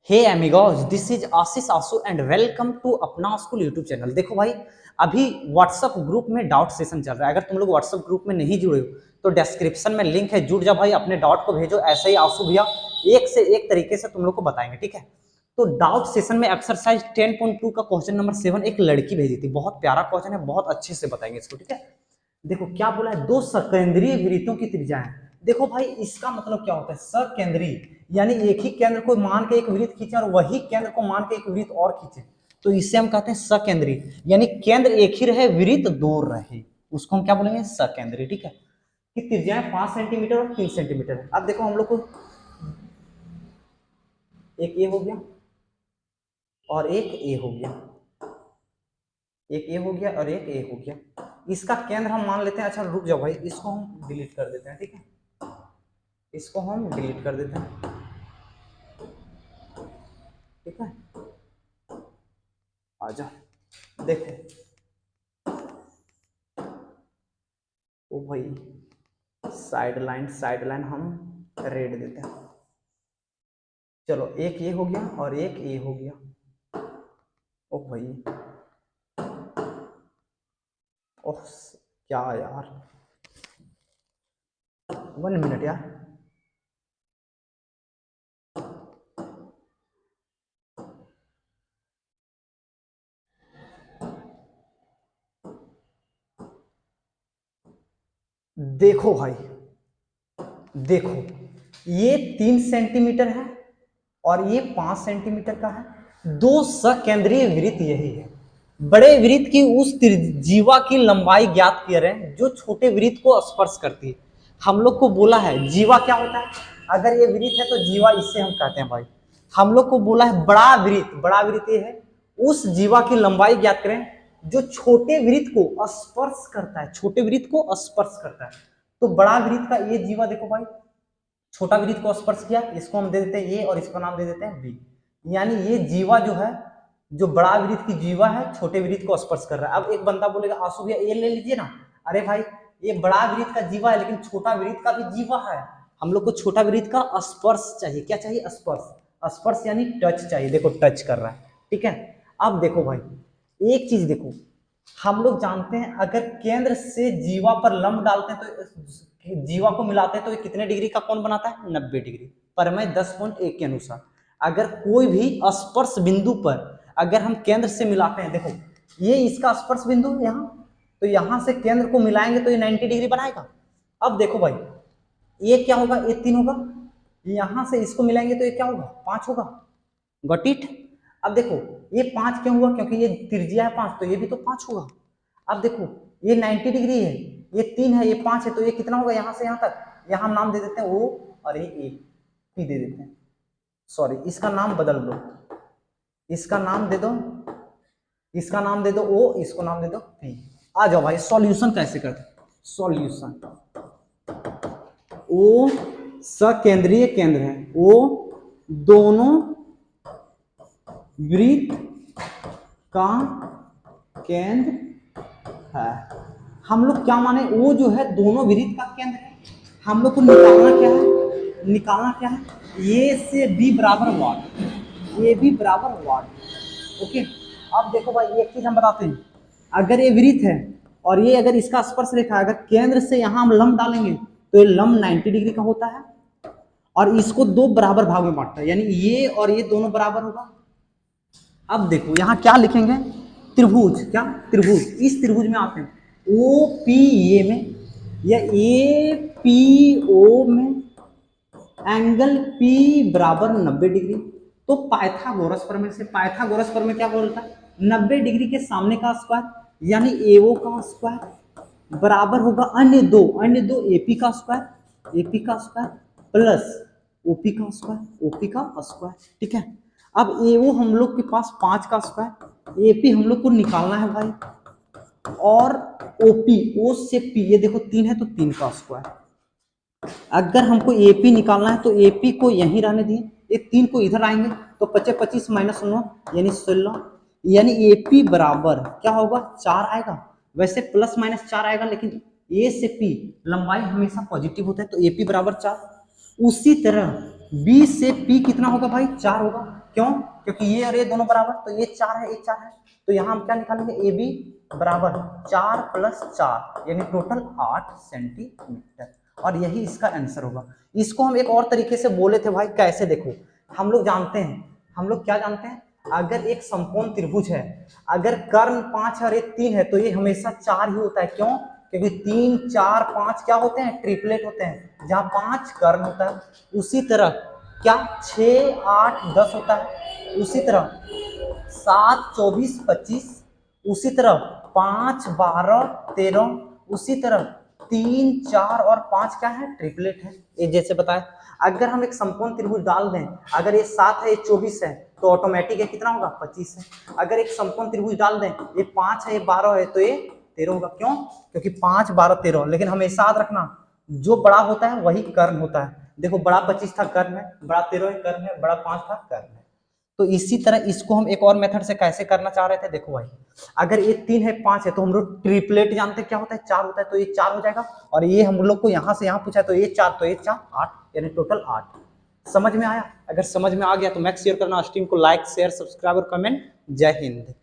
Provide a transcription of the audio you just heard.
Hey amigos, this is Ashish Asu and welcome to Apna school YouTube channel. देखो भाई, अभी WhatsApp group में डाउट सेशन चल रहा है। अगर तुम लोग व्हाट्सएप ग्रुप में नहीं जुड़े हो तो डिस्क्रिप्शन में लिंक है, जुड़ जा भाई, अपने डाउट को भेजो। ऐसे ही आसू भैया एक से एक तरीके से तुम लोग को बताएंगे, ठीक है। तो डाउट सेशन में एक्सरसाइज 10.2 का क्वेश्चन नंबर 7 एक लड़की भेजी थी। बहुत प्यारा क्वेश्चन है, बहुत अच्छे से बताएंगे इसको, ठीक है। देखो क्या बोला है, दो सकेंद्रीय वृत्तों की त्रिज्याएं। देखो भाई, इसका मतलब क्या होता है, सकेंद्रीय यानी एक ही केंद्र को मान के एक वृत्त खींचे और वही केंद्र को मान के एक वृत्त और खींचे, तो इसे हम कहते हैं सकेंद्रीय। यानी केंद्र एक ही रहे, वृत्त दूर रहे, उसको हम क्या बोलेंगे, सकेंद्रीय, ठीक है। कि त्रिज्याएं 5 सेंटीमीटर और 3 सेंटीमीटर है। अब देखो हम लोग को एक ए हो गया और एक ए हो गया, एक ए हो गया और एक ए हो गया। इसका केंद्र हम मान लेते हैं। अच्छा रुक जाओ भाई, इसको हम डिलीट कर देते हैं, ठीक है। इसको हम डिलीट कर देते हैं, ठीक है। आ जाओ, देखो ओ भाई, साइड लाइन हम रेड देते हैं। चलो एक ये हो गया और एक ये हो गया। ओ भाई, ओह क्या यार, 1 मिनट यार। देखो भाई, देखो ये 3 सेंटीमीटर है और ये 5 सेंटीमीटर का है। दो सकेंद्रीय वृत्त यही है। बड़े वृत्त की उस जीवा की लंबाई ज्ञात करें जो छोटे वृत्त को स्पर्श करती है। हम लोग को बोला है जीवा क्या होता है, अगर ये वृत्त है तो जीवा इससे हम कहते हैं भाई। हम लोग को बोला है बड़ा वृत्त ये है, उस जीवा की लंबाई ज्ञात करें जो छोटे वृत्त को स्पर्श करता है, छोटे वृत्त को स्पर्श करता है। तो बड़ा वृत्त का ये जीवा देखो भाई, छोटा वृत्त को स्पर्श किया, इसको हम दे देते हैं ए और इसको नाम दे देते हैं बी। यानी ये जीवा जो है, जो बड़ा वृत्त की जीवा है, छोटे वृत्त को स्पर्श कर रहा है। अब एक बंदा बोलेगा आंसू भैया ये ले लीजिए ना। अरे भाई, ये बड़ा वृत्त का जीवा है लेकिन छोटा वृत्त का भी जीवा है। हम लोग को छोटा वृत्त का स्पर्श चाहिए। क्या चाहिए, स्पर्श। स्पर्श यानी टच चाहिए। देखो टच कर रहा है, ठीक है। अब देखो भाई, एक चीज देखो, हम लोग जानते हैं अगर केंद्र से जीवा पर लंब डालते हैं तो जीवा को मिलाते हैं तो ये कितने डिग्री का कोण बनाता है, 90 डिग्री। परमय 10.1 के अनुसार अगर कोई भी स्पर्श बिंदु पर अगर हम केंद्र से मिलाते हैं, देखो ये इसका स्पर्श बिंदु है यहाँ, तो यहाँ से केंद्र को मिलाएंगे तो ये 90 डिग्री बनाएगा। अब देखो भाई, ये क्या होगा, ये 3 होगा, यहां से इसको मिलाएंगे तो ये क्या होगा, 5 होगा। Got it. अब देखो ये 5 क्यों हुआ, क्योंकि ये त्रिज्या है 5, तो ये भी तो 5 होगा। अब देखो ये 90 डिग्री है, ये 3 है, ये 5 है, तो ये कितना होगा यहां से यहां तक। यहां हम नाम दे देते हैं ओ और ये ए पी दे देते हैं। सॉरी, इसका नाम बदल दो, इसका नाम दे दो, इसका नाम दे दो ओ, इसको नाम दे दो पी। आ जाओ भाई, सॉल्यूशन कैसे करते, सॉल्यूशन। ओ सकेंद्रीय केंद्र है, ओ दोनों वृत्त का केंद्र है। हम लोग क्या माने, वो जो है दोनों वृत्त का केंद्र है। हम लोग को निकालना क्या है, निकालना क्या है, ए से बी बराबर वाट, ए बी बराबर वाट, ओके। अब देखो भाई, एक चीज हम बताते हैं, अगर ये वृत्त है और ये अगर इसका स्पर्श रेखा, अगर केंद्र से यहां हम लंब डालेंगे तो ये लंब 90 डिग्री का होता है और इसको दो बराबर भाग में बांटता है, यानी ये और ये दोनों बराबर होगा। अब देखो यहां क्या लिखेंगे, त्रिभुज, क्या त्रिभुज, इस त्रिभुज में आते हैं ओ पी ए में या ए पी ओ में एंगल P बराबर 90 डिग्री। तो पाइथागोरस प्रमेय से, पाइथागोरस प्रमेय क्या बोलता है, 90 डिग्री के सामने का स्क्वायर यानी एओ का स्क्वायर बराबर होगा अन्य दो एपी का स्क्वायर, एपी का स्क्वायर प्लस ओपी का स्क्वायर, ओपी का स्क्वायर, ठीक है। अब एओ हम लोग के पास 5 का स्क्वायर, एपी हम लोग को निकालना है भाई, और ओपी ओ से पी, ये देखो 3 है तो 3 का स्क्वायर। अगर हमको एपी निकालना है तो एपी को यहीं रहने दिए, ये 3 को इधर आएंगे तो 25 25 माइनस 9 यानी 16, यानी एपी बराबर क्या होगा, 4 आएगा। वैसे प्लस माइनस 4 आएगा लेकिन ए से पी लंबाई हमेशा पॉजिटिव होता है, तो एपी बराबर 4। उसी तरह बी से पी कितना होगा भाई, 4 होगा। क्यों? क्योंकि ये और ये दोनों बराबर, तो ये 4 है, ये 4 है, तो यहाँ हम क्या निकालेंगे, ए बी बराबर 4 + 4 यानी टोटल 8 सेंटीमीटर, और यही इसका आंसर होगा। इसको हम एक और तरीके से बोले थे भाई, कैसे, देखो हम लोग जानते हैं, हम लोग क्या जानते हैं, अगर एक समकोण त्रिभुज है, अगर कर्ण 5 और एक 3 है, तो ये हमेशा 4 ही होता है। क्यों? क्योंकि 3 4 5 क्या होते हैं, ट्रिपलेट होते हैं, जहां 5 कर्ण होता है। उसी तरह क्या 6 8 10 होता है, उसी तरह 7 24 25, उसी तरह 5 12 13, उसी तरह 3 4 और 5 क्या है, ट्रिपलेट है। ये जैसे बताया, अगर हम एक समकोण त्रिभुज डाल दें, अगर ये 7 है, ये 24 है, तो ऑटोमेटिक ये कितना होगा, 25 है। अगर एक समकोण त्रिभुज डाल दें, ये 5 है, ये 12 है, तो ये 13 होगा। क्यों? क्योंकि 5 12 13, लेकिन हमेशा याद रखना, जो बड़ा होता है वही कर्ण होता है। देखो बड़ा 25 था, कर्ण है, बड़ा 13 है, कर्ण है, बड़ा 5 था, कर्ण है। तो इसी तरह इसको हम एक और मेथड से कैसे करना चाह रहे थे, देखो भाई, अगर ये 3 है 5 है, तो हम लोग ट्रिपलेट जानते हैं क्या होता है, 4 होता है, तो ये 4 हो जाएगा। और ये हम लोग को यहाँ से यहाँ पूछा है, तो ये 4, तो ये 4 8 यानी टोटल 8। समझ में आया? अगर समझ में आ गया तो मैक्स शेयर करना, स्ट्रीम को लाइक शेयर सब्सक्राइब और कमेंट। जय हिंद।